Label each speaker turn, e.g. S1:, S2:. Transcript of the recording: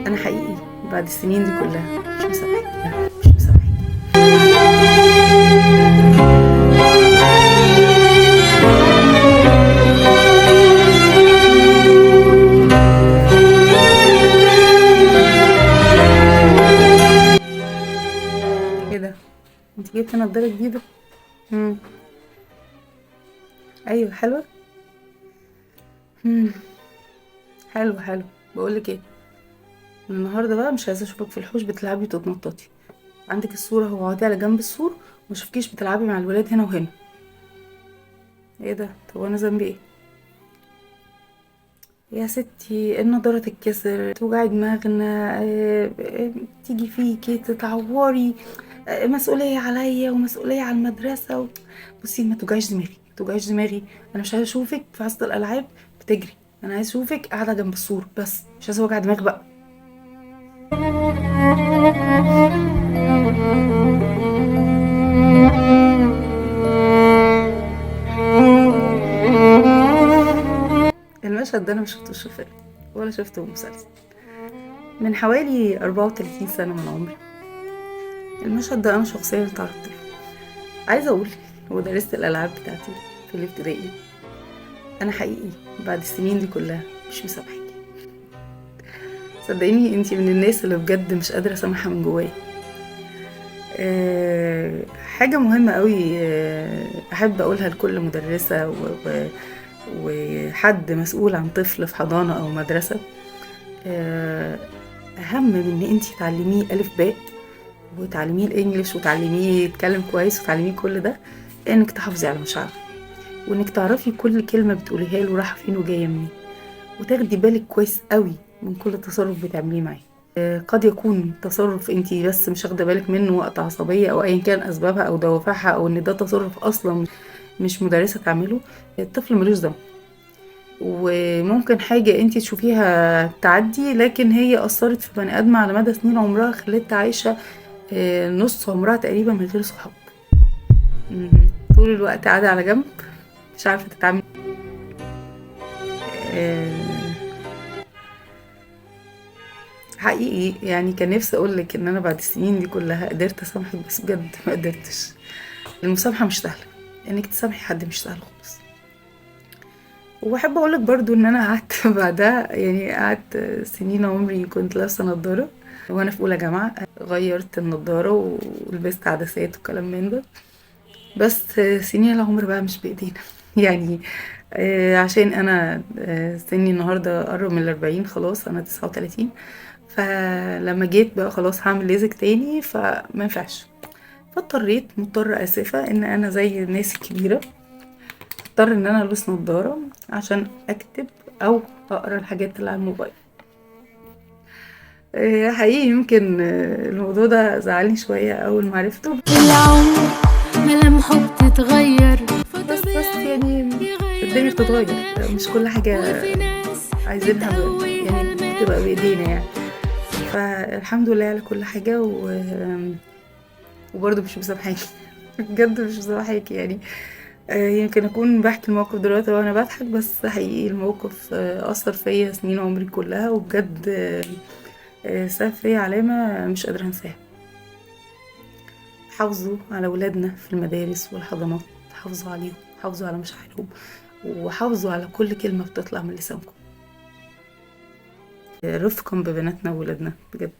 S1: انا حقيقي بعد السنين دي كلها مش مسامحاكي مش مسامحاكي. ايه ده؟ انت جبتي نضاره جديده؟ امم ايوه حلوه. امم حلو حلو. بقولك ايه، من النهارده بقى مش عايزه اشوفك في الحوش بتلعبي وتتنططي. عندك الصوره اهو، اقعدي على جنب السور وما اشوفكيش بتلعبي مع الولاد هنا وهنا. ايه ده؟ طب وانا ذنبي ايه؟ يا ستي النضارة تتكسر، توجعي دماغنا، تيجي فيكي تتعوري، مسؤولية عليا ومسؤولية على المدرسة بصي ما توجعيش دماغي ما توجعيش دماغي. انا مش عايزة اشوفك في حصة الالعاب بتجري، انا عايزة اشوفك قاعدة جنب السور بس، مش عايزة وجع دماغ بقى. المشهد ده انا مش شفتوش في فيلم ولا شفته في مسلسل، من حوالي 34 سنة من عمري. المشهد ده انا شخصيا اتعرضت له. عايزة اقول مدرسة الالعاب بتاعتي في الابتدائي، انا حقيقي بعد السنين دي كلها مش مسامحاكي. صدقيني انتي من الناس اللي بجد مش قادرة اسامحها من جوايا. حاجة مهمة قوي، احب اقولها لكل مدرسة وحد مسؤول عن طفل في حضانة او مدرسة. آه، اهم من ان انتي تعلميه الف باء وتعلميه الانجليش وتعلميه يتكلم كويس وتعلميه كل ده، انك تحافظي على مشاعره، وانك تعرفي كل كلمة بتقوليها له رايحة فين وجاية منين، وتاخدي بالك كويس قوي من كل تصرف بتعمليه معاه. قد يكون تصرف انتي بس مش واخده بالك منه وقت عصبية او ايا كان اسبابها او دوافعها، او ان ده تصرف اصلا مش مدرسة تعمله. الطفل ملوش ذنب، وممكن حاجة انتي تشوفيها تعدي لكن هي اثرت في بني ادم على مدى سنين عمرها، خلتها عايشة نص عمرها تقريبا من غير صحاب. طول الوقت قاعدة على جنب مش عارفة تتعامل. آه، حقيقي يعني كان نفسي اقولك ان انا بعد السنين دي كلها قدرت اسامحك، بس بجد ما قدرتش. المسامحة مش سهلة، انك تسامحي حد مش سهل خالص. وبحب اقولك برضو ان انا قعدت بعدها، يعني قعدت سنين عمري كنت لابسة نضارة، وانا في اولى جامعة غيرت النضارة ولبست عدسات وكلام من ده. بس سنين العمر بقى مش بايدينا يعني. عشان انا سني النهاردة قرب من 40، خلاص انا 39. فلما جيت بقى خلاص هعمل ليزك تاني فما ينفعش، فاضطريت مضطرة اسفة ان انا زي الناس الكبيرة اضطر ان انا البس نضارة عشان اكتب او اقرا الحاجات اللي على الموبايل. حقيقي يمكن الموضوع ده زعلني شوية اول ما عرفته.
S2: العمر ملامحه بتتغير،
S1: بس يعني الدنيا بتتغير، مش كل حاجة عايزينها يعني بتبقى بايدينا يعني. فالحمد لله على كل حاجة وبرضه مش مسامحاكي بجد مش مسامحاكي يعني. يمكن اكون بحكي الموقف دلوقتي وانا بضحك، بس حقيقي الموقف اثر فيا سنين عمري كلها، وبجد ساب فيا علامة مش قادرة انساها. حافظوا على ولادنا في المدارس والحضانات، حافظوا عليهم، حافظوا على مشاعرهم، وحافظوا على كل كلمة بتطلع من لسانكم. رفقا ببناتنا وولادنا بجد.